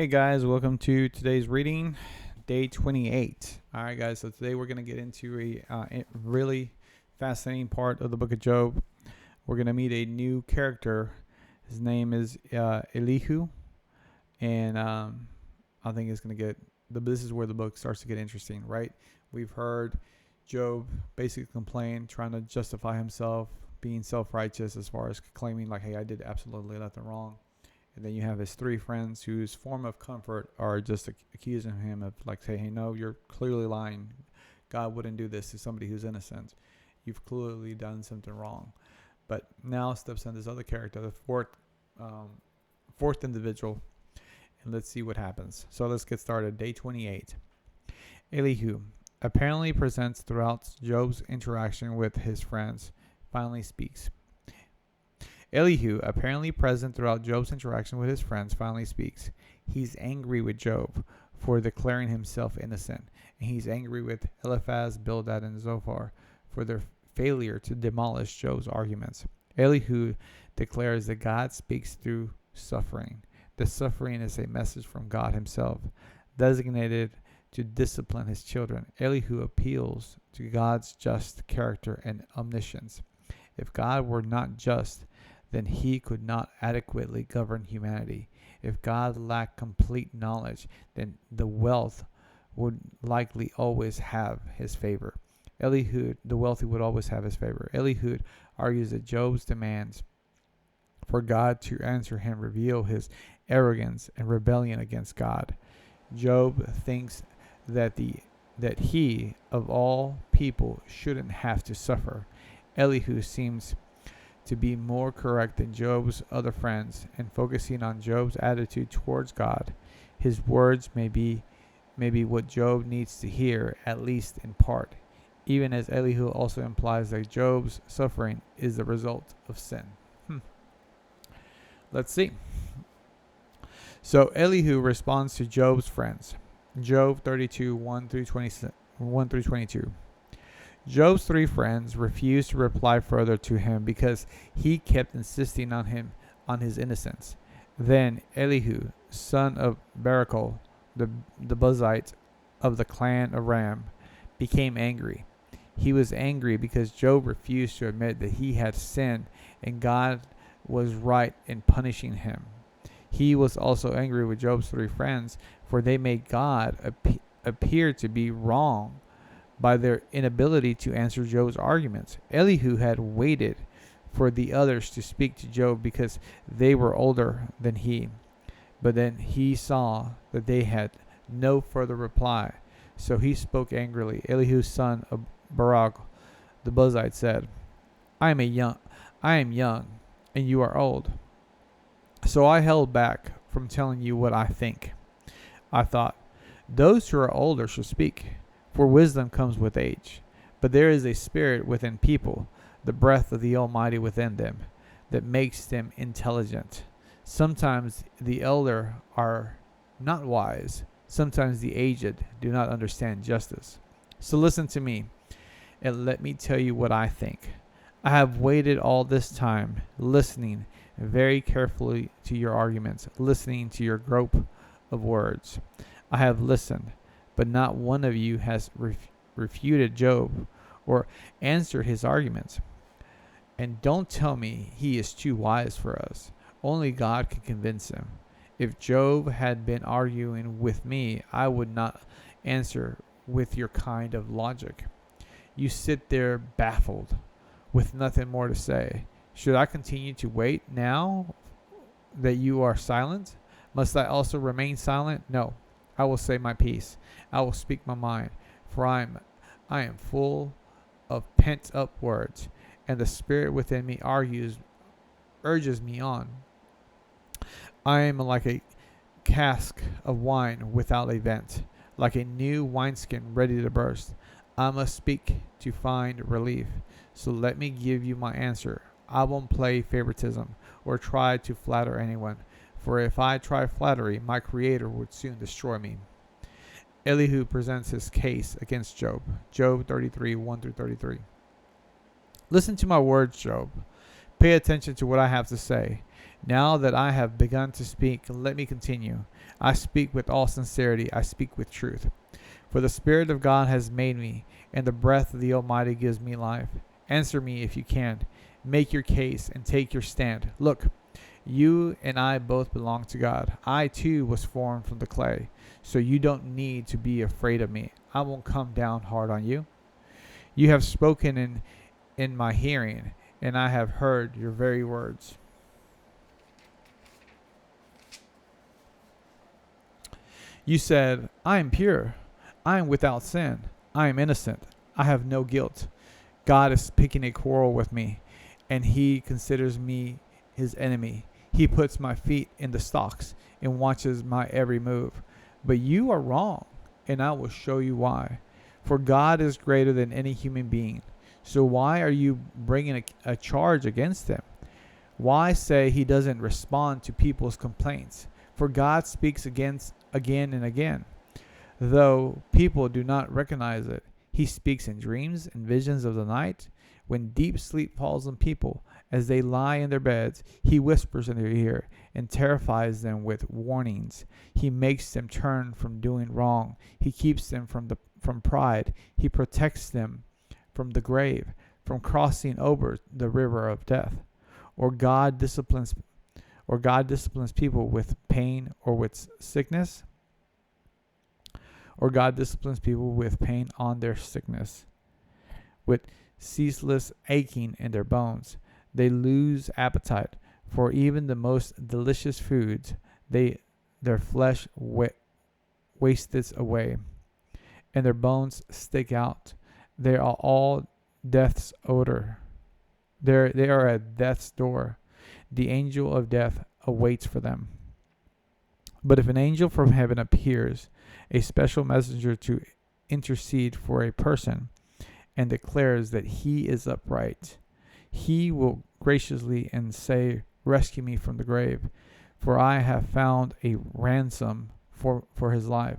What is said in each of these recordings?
Hey guys, welcome to today's reading, day 28. All right, guys, so today we're going to get into a really fascinating part of the book of Job. We're going to meet a new character. His name is Elihu, and I think it's going to this is where the book starts to get interesting, right? We've heard Job basically complain, trying to justify himself, being self-righteous as far as claiming like, hey, I did absolutely nothing wrong. And then you have his three friends whose form of comfort are just accusing him of like, say, hey, no, you're clearly lying. God wouldn't do this to somebody who's innocent. You've clearly done something wrong. But now steps in this other character, the fourth individual, and let's see what happens. So let's get started. Day 28. Elihu apparently presents throughout Job's interaction with his friends, finally speaks. Elihu, apparently present throughout Job's interaction with his friends, finally speaks. He's angry with Job for declaring himself innocent, and he's angry with Eliphaz, Bildad, and Zophar for their failure to demolish Job's arguments. Elihu declares that God speaks through suffering. The suffering is a message from God himself, designated to discipline his children. Elihu appeals to God's just character and omniscience. If God were not just, then he could not adequately govern humanity. If God lacked complete knowledge, then the wealth would likely always have his favor. The wealthy would always have his favor. Elihu argues that Job's demands for God to answer him reveal his arrogance and rebellion against God. Job thinks that he, of all people, shouldn't have to suffer. Elihu seems to be more correct than Job's other friends, and focusing on Job's attitude towards God. His words may be what Job needs to hear, at least in part, even as Elihu also implies that Job's suffering is the result of sin. Let's see. So Elihu responds to Job's friends. Job 32, 1 through 22. Job's three friends refused to reply further to him because he kept insisting on his innocence. Then Elihu, son of Barachel, the Buzite of the clan of Ram, became angry. He was angry because Job refused to admit that he had sinned and God was right in punishing him. He was also angry with Job's three friends, for they made God appear to be wrong by their inability to answer Job's arguments. Elihu had waited for the others to speak to Job because they were older than he. But then he saw that they had no further reply, so he spoke angrily. Elihu's son of Barak, the Buzite, said, I am young, and you are old. So I held back from telling you what I think. I thought, those who are older should speak, for wisdom comes with age. But there is a spirit within people, the breath of the Almighty within them, that makes them intelligent. Sometimes the elder are not wise. Sometimes the aged do not understand justice. So listen to me, and let me tell you what I think. I have waited all this time, listening very carefully to your arguments, listening to your grope of words. I have listened, but not one of you has refuted Job or answered his arguments. And don't tell me he is too wise for us. Only God can convince him. If Job had been arguing with me, I would not answer with your kind of logic. You sit there baffled, with nothing more to say. Should I continue to wait now that you are silent? Must I also remain silent? No. I will say my piece. I will speak my mind, for I am full of pent-up words, and the spirit within me urges me on. I am like a cask of wine without a vent, like a new wineskin ready to burst. I must speak to find relief, so let me give you my answer. I won't play favoritism or try to flatter anyone, for if I try flattery, my Creator would soon destroy me. Elihu presents his case against Job. Job 33, 1 through 33. Listen to my words, Job. Pay attention to what I have to say. Now that I have begun to speak, let me continue. I speak with all sincerity. I speak with truth. For the Spirit of God has made me, and the breath of the Almighty gives me life. Answer me if you can. Make your case and take your stand. Look, you and I both belong to God. I too was formed from the clay, so you don't need to be afraid of me. I won't come down hard on you. You have spoken in my hearing, and I have heard your very words. You said, I am pure. I am without sin. I am innocent. I have no guilt. God is picking a quarrel with me, and he considers me his enemy. He puts my feet in the stocks and watches my every move. But you are wrong, and I will show you why. For God is greater than any human being. So why are you bringing a charge against him? Why say he doesn't respond to people's complaints? For God speaks again and again. Though people do not recognize it, he speaks in dreams and visions of the night. When deep sleep falls on people as they lie in their beds, he whispers in their ear and terrifies them with warnings. He makes them turn from doing wrong. He keeps them from pride. He protects them from the grave, from crossing over the river of death. Or God disciplines people with pain or with sickness. Or God disciplines people with pain on their sickness, with ceaseless aching in their bones. They lose appetite for even the most delicious foods. Their flesh wastes away, and their bones stick out. They are all death's odor. They are at death's door. The angel of death awaits for them. But if an angel from heaven appears, a special messenger to intercede for a person, and declares that he is upright, he will graciously and say, rescue me from the grave, for I have found a ransom for his life.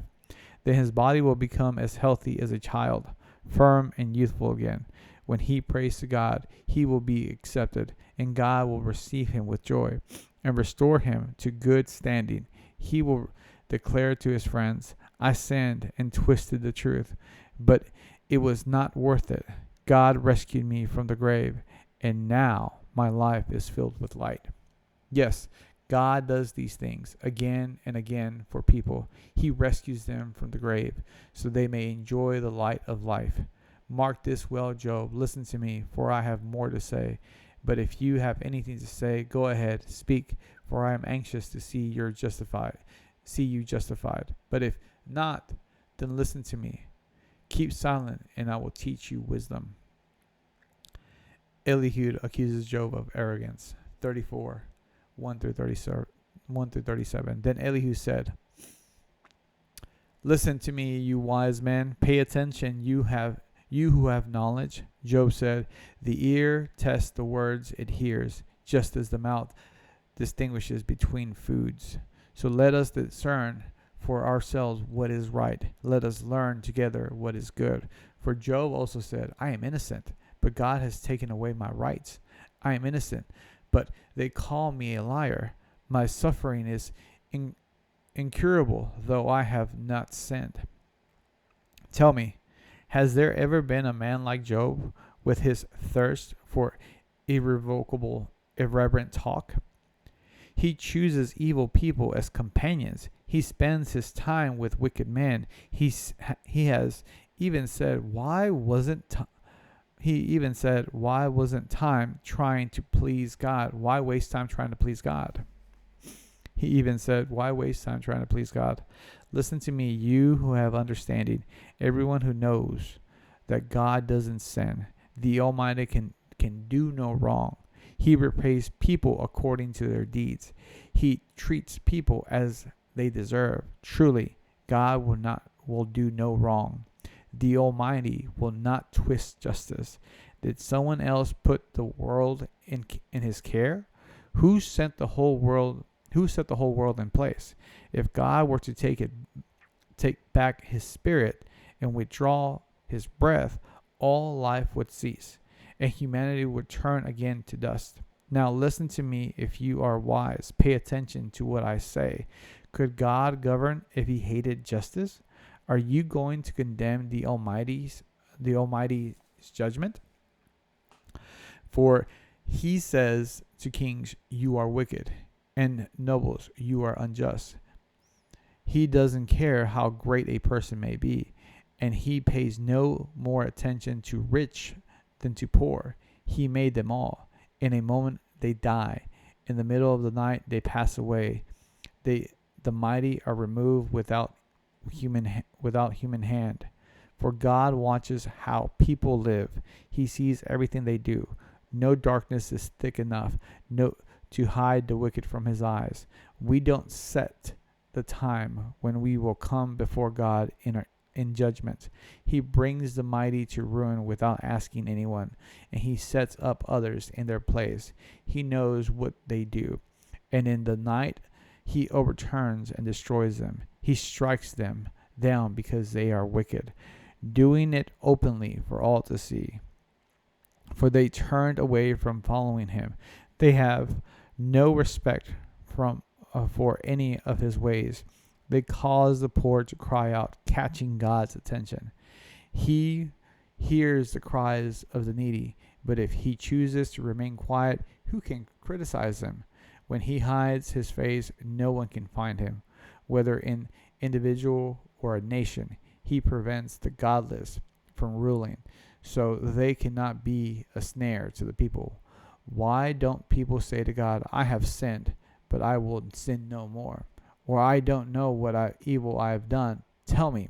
Then his body will become as healthy as a child, firm and youthful again. When he prays to God, he will be accepted, and God will receive him with joy and restore him to good standing. He will declare to his friends, I sinned and twisted the truth, but it was not worth it. God rescued me from the grave, and now my life is filled with light. Yes, God does these things again and again for people. He rescues them from the grave so they may enjoy the light of life. Mark this well, Job. Listen to me, for I have more to say. But if you have anything to say, go ahead, speak, for I am anxious to see you justified. But if not, then listen to me. Keep silent, and I will teach you wisdom. Elihu accuses Job of arrogance. 34, 1 through 37. Then Elihu said, listen to me, you wise men. Pay attention, you who have knowledge. Job said, the ear tests the words it hears, just as the mouth distinguishes between foods. So let us discern for ourselves what is right. Let us learn together what is good. For Job also said, I am innocent, but God has taken away my rights. I am innocent, but they call me a liar. My suffering is incurable, though I have not sinned. Tell me, has there ever been a man like Job with his thirst for irreverent talk? He chooses evil people as companions. He spends his time with wicked men. He has even said, why wasn't time trying to please God? Why waste time trying to please God? He even said, why waste time trying to please God? Listen to me, you who have understanding, everyone who knows that God doesn't sin. The Almighty can do no wrong. He repays people according to their deeds. He treats people as they deserve. Truly, God will do no wrong. The Almighty will not twist justice. Did someone else put the world in his care? Who set the whole world in place? If God were to take back his spirit and withdraw his breath, all life would cease, and humanity would turn again to dust. Now listen to me if you are wise. Pay attention to what I say. Could God govern if he hated justice? Are you going to condemn the Almighty's judgment? For he says to kings, you are wicked, and nobles, you are unjust. He doesn't care how great a person may be, and he pays no more attention to rich than to poor. He made them all. In a moment they die. In the middle of the night they pass away. The mighty are removed without human hand. For God watches how people live. He sees everything they do. No darkness is thick enough to hide the wicked from his eyes. We don't set the time when we will come before God in judgment. He brings the mighty to ruin without asking anyone, and he sets up others in their place. He knows what they do, and in the night he overturns and destroys them. He strikes them down because they are wicked, doing it openly for all to see. For they turned away from following him. They have no respect for any of his ways. They cause the poor to cry out, catching God's attention. He hears the cries of the needy, but if he chooses to remain quiet, who can criticize him? When he hides his face, no one can find him. Whether in individual or a nation, he prevents the godless from ruling, so they cannot be a snare to the people. Why don't people say to God, I have sinned, but I will sin no more? Or I don't know what evil I have done. Tell me.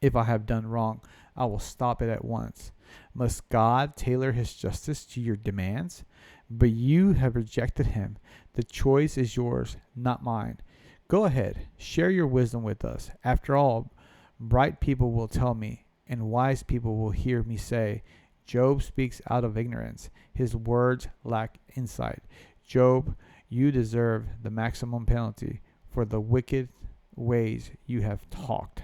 If I have done wrong, I will stop it at once. Must God tailor his justice to your demands? But you have rejected him. The choice is yours, not mine. Go ahead, share your wisdom with us. After all, bright people will tell me, and wise people will hear me say, Job speaks out of ignorance. His words lack insight. Job, you deserve the maximum penalty for the wicked ways you have talked.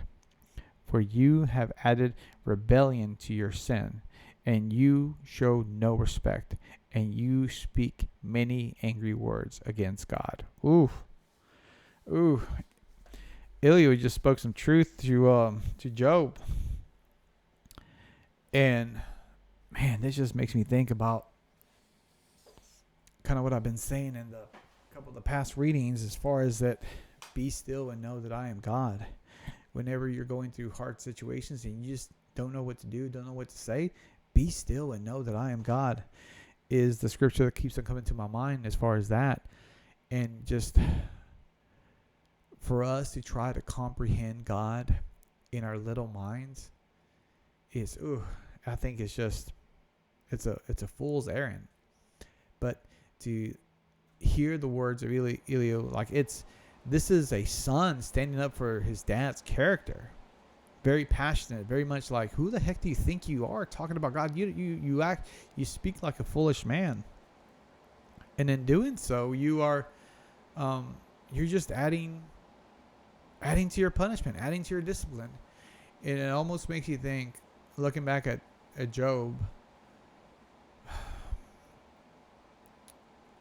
For you have added rebellion to your sin, and you show no respect, and you speak many angry words against God. Ooh. Elihu just spoke some truth to Job. And man, this just makes me think about kind of what I've been saying in the couple of the past readings, as far as that, be still and know that I am God. Whenever you're going through hard situations and you just don't know what to do, don't know what to say, be still and know that I am God is the scripture that keeps on coming to my mind as far as that. And just for us to try to comprehend God in our little minds is, I think it's a fool's errand. But to hear the words of Elihu, like this is a son standing up for his dad's character. Very passionate, very much like, who the heck do you think you are talking about God? You speak like a foolish man. And in doing so, you are, you're just adding to your punishment, adding to your discipline. And it almost makes you think, looking back at Job,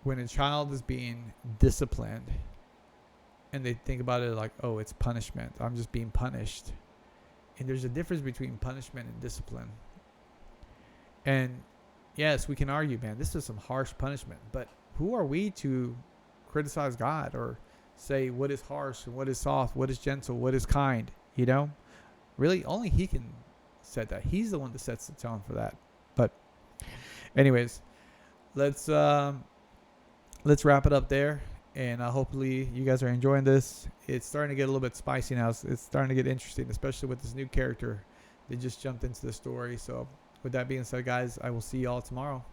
when a child is being disciplined and they think about it like, oh, it's punishment, I'm just being punished. And there's a difference between punishment and discipline. And yes, we can argue, man, this is some harsh punishment, but who are we to criticize God or say what is harsh and what is soft, what is gentle, what is kind? Really only he can set that. He's the one that sets the tone for that. But anyways, let's wrap it up there. And hopefully you guys are enjoying this. It's starting to get a little bit spicy now. It's starting to get interesting, especially with this new character that just jumped into the story. So with that being said, guys, I will see y'all tomorrow.